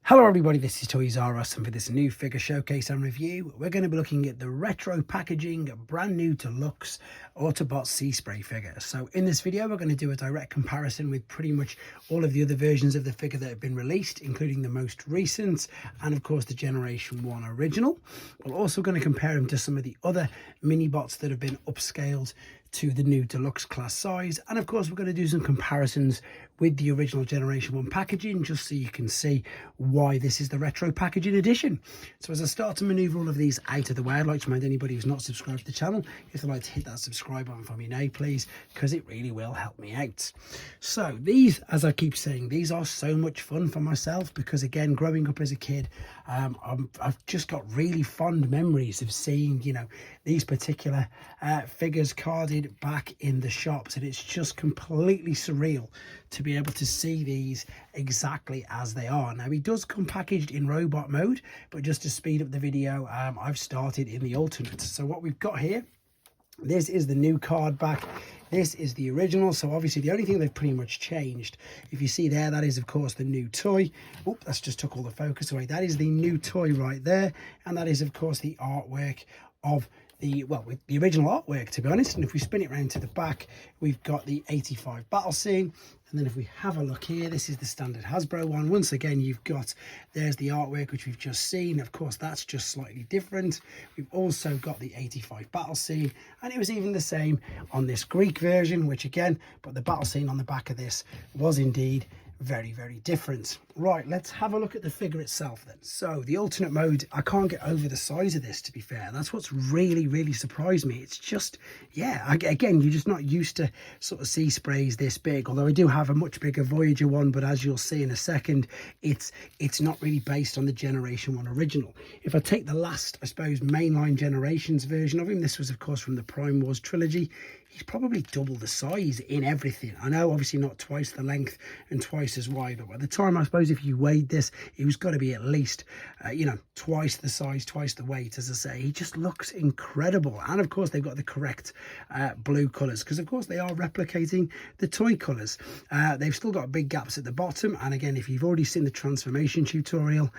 Hello everybody, this is Toys R Us, and for this new figure showcase and review, we're going to be looking at the retro packaging, brand new deluxe Autobot Seaspray figure. So in this video, we're going to do a direct comparison with pretty much all of the other versions of the figure that have been released, including the most recent, and of course the Generation 1 original. We're also going to compare them to some of the other mini bots that have been upscaled to the new deluxe class size, and of course we're going to do some comparisons with the original Generation 1 packaging, just so you can see why this is the retro packaging edition. So as I start to maneuver all of these out of the way, I'd like to remind anybody who's not subscribed to the channel, if they'd like to hit that subscribe button for me now please, because it really will help me out. So these, as I keep saying, these are so much fun for myself, because again, growing up as a kid, I've just got really fond memories of seeing, you know, these particular figures carded back in the shops, and it's just completely surreal to be able to see these exactly as they are. Now, he does come packaged in robot mode, but just to speed up the video, I've started in the alternate. So what we've got here, this is the new card back. This is the original. So obviously the only thing they've pretty much changed, if you see there, that is of course the new toy. Oh, that's just took all the focus away. That is the new toy right there, and that is of course the artwork of the, well, with the original artwork, to be honest. And if we spin it around to the back, we've got the 85 battle scene. And then if we have a look here, this is the standard Hasbro one. Once again, you've got, there's the artwork, which we've just seen. Of course, that's just slightly different. We've also got the 85 battle scene, and it was even the same on this Greek version, which again, but the battle scene on the back of this was indeed very, very different. Right, let's have a look at the figure itself then. So the alternate mode, I can't get over the size of this, to be fair. That's what's really surprised me. It's just, yeah, again, you're just not used to sort of Seasprays this big, although I do have a much bigger Voyager one, but as you'll see in a second, it's not really based on the Generation 1 original. If I take the last, I suppose, mainline Generations version of him, this was of course from the Prime Wars trilogy, he's probably double the size in everything. I know obviously not twice the length and twice as wide, but by the time, I suppose, if you weighed this, he was got to be at least you know, twice the size, twice the weight. As I say, he just looks incredible. And of course they've got the correct blue colors, because of course they are replicating the toy colors. They've still got big gaps at the bottom, and again, if you've already seen the transformation tutorial,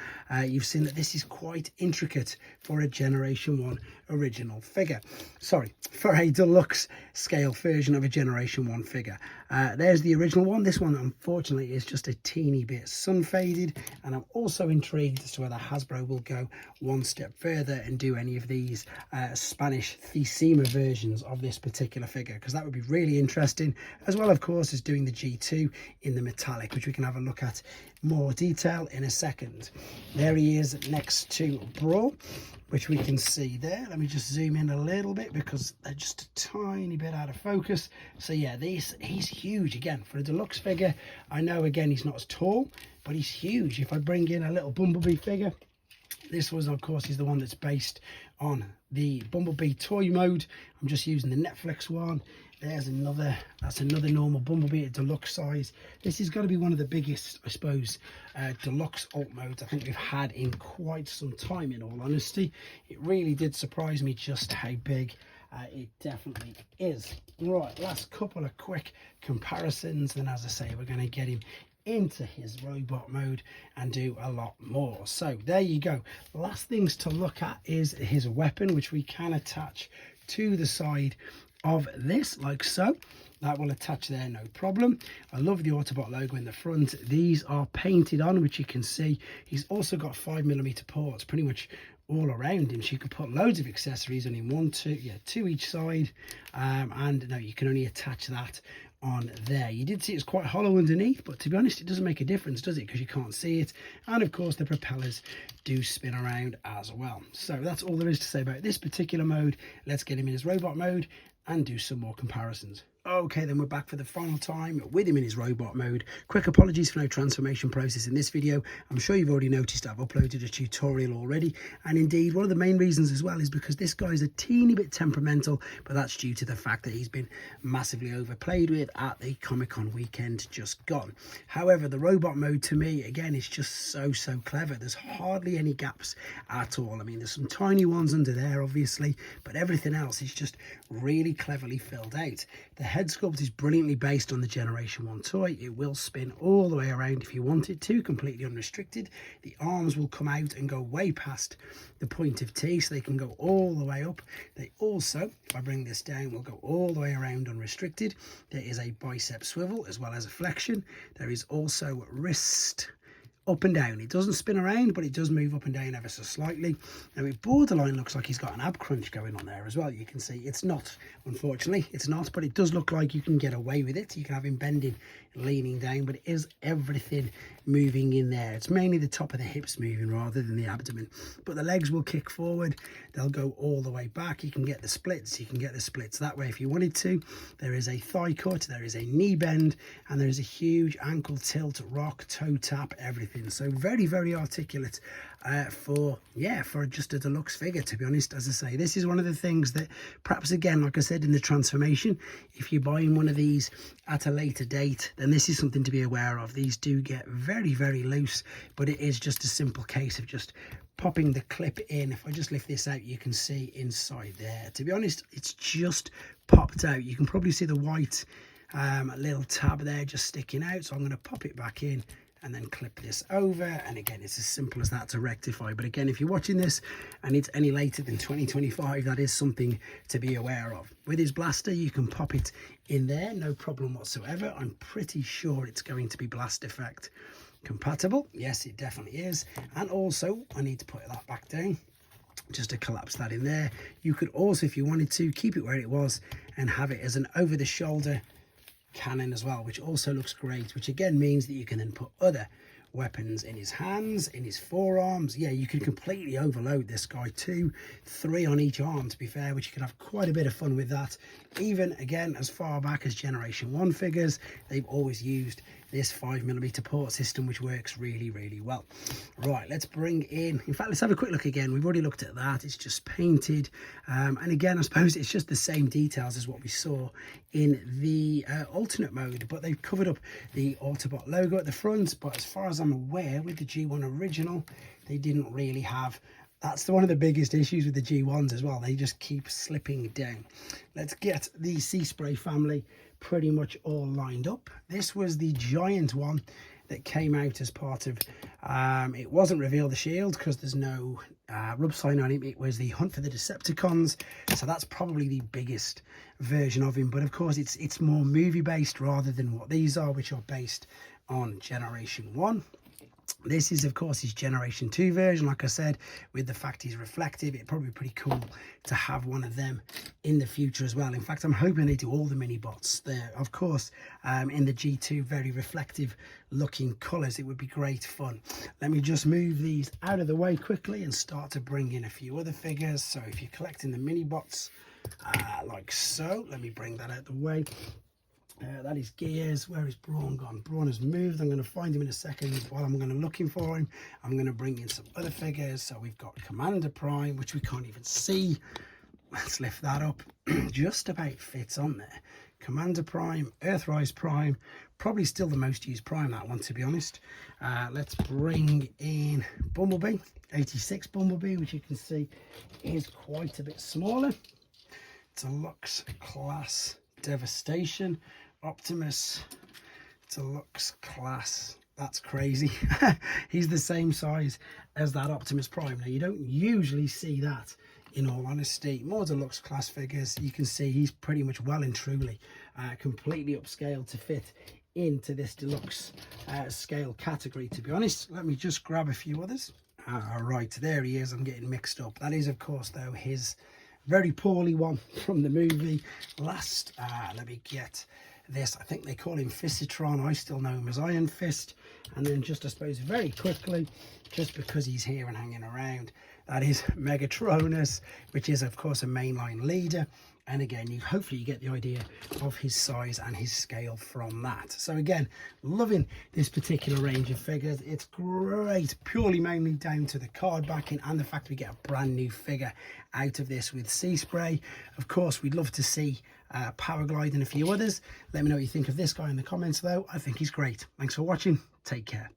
you've seen that this is quite intricate for a Generation 1 original figure, sorry, for a deluxe scale version of a Generation 1 figure. There's the original one. This one unfortunately is just a teeny bit sun faded, and I'm also intrigued as to whether Hasbro will go one step further and do any of these Spanish Thesema versions of this particular figure, because that would be really interesting, as well of course as doing the G2 in the metallic, which we can have a look at more detail in a second. There he is next to Brawl, which we can see there. Let me just zoom in a little bit because they're just a tiny bit out of focus. So yeah, he's huge again for a deluxe figure. I know again he's not as tall, but he's huge. If I bring in a little Bumblebee figure, this was of course is the one that's based on the Bumblebee toy mode. I'm just using the Netflix one. There's another, that's another normal Bumblebee at deluxe size. This is going to be one of the biggest, I suppose, deluxe alt modes I think we've had in quite some time, in all honesty. It really did surprise me just how big it definitely is. Right, last couple of quick comparisons, then as I say, we're going to get him into his robot mode and do a lot more. So there you go. Last things to look at is his weapon, which we can attach to the side of this like so. That will attach there, no problem. I love the Autobot logo in the front. These are painted on, which you can see. He's also got 5mm ports pretty much all around him, so you could put loads of accessories on him, two each side, and no, you can only attach that on there. You did see it's quite hollow underneath, but to be honest, it doesn't make a difference, does it, because you can't see it. And of course the propellers do spin around as well. So that's all there is to say about this particular mode. Let's get him in his robot mode and do some more comparisons. Okay, then we're back for the final time with him in his robot mode. Quick apologies for no transformation process in this video. I'm sure you've already noticed I've uploaded a tutorial already, and indeed one of the main reasons as well is because this guy's a teeny bit temperamental, but that's due to the fact that he's been massively overplayed with at the Comic-Con weekend just gone. However, the robot mode to me again is just so clever. There's hardly any gaps at all. I mean, there's some tiny ones under there obviously, but everything else is just really cleverly filled out. The head sculpt is brilliantly based on the Generation 1 toy. It will spin all the way around if you want it to, completely unrestricted. The arms will come out and go way past the point of T, so they can go all the way up. They also, if I bring this down, will go all the way around unrestricted. There is a bicep swivel as well as a flexion. There is also wrist up and down. It doesn't spin around, but it does move up and down ever so slightly. Now it borderline looks like he's got an ab crunch going on there as well. You can see it's not, unfortunately it's not, but it does look like you can get away with it. You can have him bending, leaning down, but it is everything moving in there. It's mainly the top of the hips moving rather than the abdomen, but the legs will kick forward. They'll go all the way back. You can get the splits. You can get the splits that way if you wanted to. There is a thigh cut, there is a knee bend, and there is a huge ankle tilt, rock, toe tap, everything. So very, very articulate for just a deluxe figure, to be honest. As I say, this is one of the things that perhaps, again, like I said in the transformation, if you're buying one of these at a later date, then this is something to be aware of. These do get very, very loose, but it is just a simple case of just popping the clip in. If I just lift this out, you can see inside there. To be honest, it's just popped out. You can probably see the white little tab there just sticking out, so I'm going to pop it back in and then clip this over, and again, it's as simple as that to rectify. But again, if you're watching this and it's any later than 2025, that is something to be aware of. With his blaster, you can pop it in there, no problem whatsoever. I'm pretty sure it's going to be blast effect compatible. Yes, it definitely is. And also, I need to put that back down just to collapse that in there. You could also, if you wanted to, keep it where it was and have it as an over the shoulder cannon as well, which also looks great, which again means that you can then put other weapons in his hands, in his forearms. Yeah, you can completely overload this guy, 2, 3 on each arm, to be fair, which you can have quite a bit of fun with that. Even again, as far back as Generation 1 figures, they've always used this 5mm port system, which works really, really well. Right, let's bring in fact, let's have a quick look again. We've already looked at that. It's just painted, and again, I suppose it's just the same details as what we saw in the alternate mode, but they've covered up the Autobot logo at the front. But as far as I'm aware, with the G1 original, they didn't really have. That's one of the biggest issues with the G1s as well. They just keep slipping down. Let's get the Seaspray family pretty much all lined up. This was the giant one that came out as part of, it wasn't Reveal the Shield because there's no rub sign on it. It was the Hunt for the Decepticons. So that's probably the biggest version of him. But of course, it's more movie based rather than what these are, which are based on Generation 1. This is, of course, his Generation 2 version. Like I said, with the fact he's reflective, it'd probably be pretty cool to have one of them in the future as well. In fact, I'm hoping they do all the mini bots there. Of course, in the G2, very reflective looking colours. It would be great fun. Let me just move these out of the way quickly and start to bring in a few other figures. So if you're collecting the mini bots, like so, let me bring that out the way. That is Gears. Where is Brawn gone? Brawn has moved. I'm going to find him in a second. While I'm going to looking for him, I'm going to bring in some other figures. So we've got Commander Prime, which we can't even see. Let's lift that up. Just about fits on there. Commander Prime, Earthrise Prime, probably still the most used Prime, that one, to be honest. Let's bring in Bumblebee, 86 Bumblebee, which you can see is quite a bit smaller. Deluxe Class Devastation. Optimus Deluxe Class, that's crazy. He's the same size as that Optimus Prime. Now, you don't usually see that, in all honesty. More Deluxe Class figures, you can see he's pretty much well and truly completely upscaled to fit into this deluxe scale category, to be honest. Let me just grab a few others. Right, there he is. I'm getting mixed up. That is, of course, though, his very poorly one from the movie. Last, let me get this. I think they call him Fistitron. I still know him as Iron Fist. And then just, I suppose, very quickly, just because he's here and hanging around, that is Megatronus, which is, of course, a mainline leader. And again, hopefully you get the idea of his size and his scale from that. So again, loving this particular range of figures. It's great, purely mainly down to the card backing and the fact we get a brand new figure out of this with Seaspray. Of course, we'd love to see Powerglide and a few others. Let me know what you think of this guy in the comments, though. I think he's great. Thanks for watching. Take care.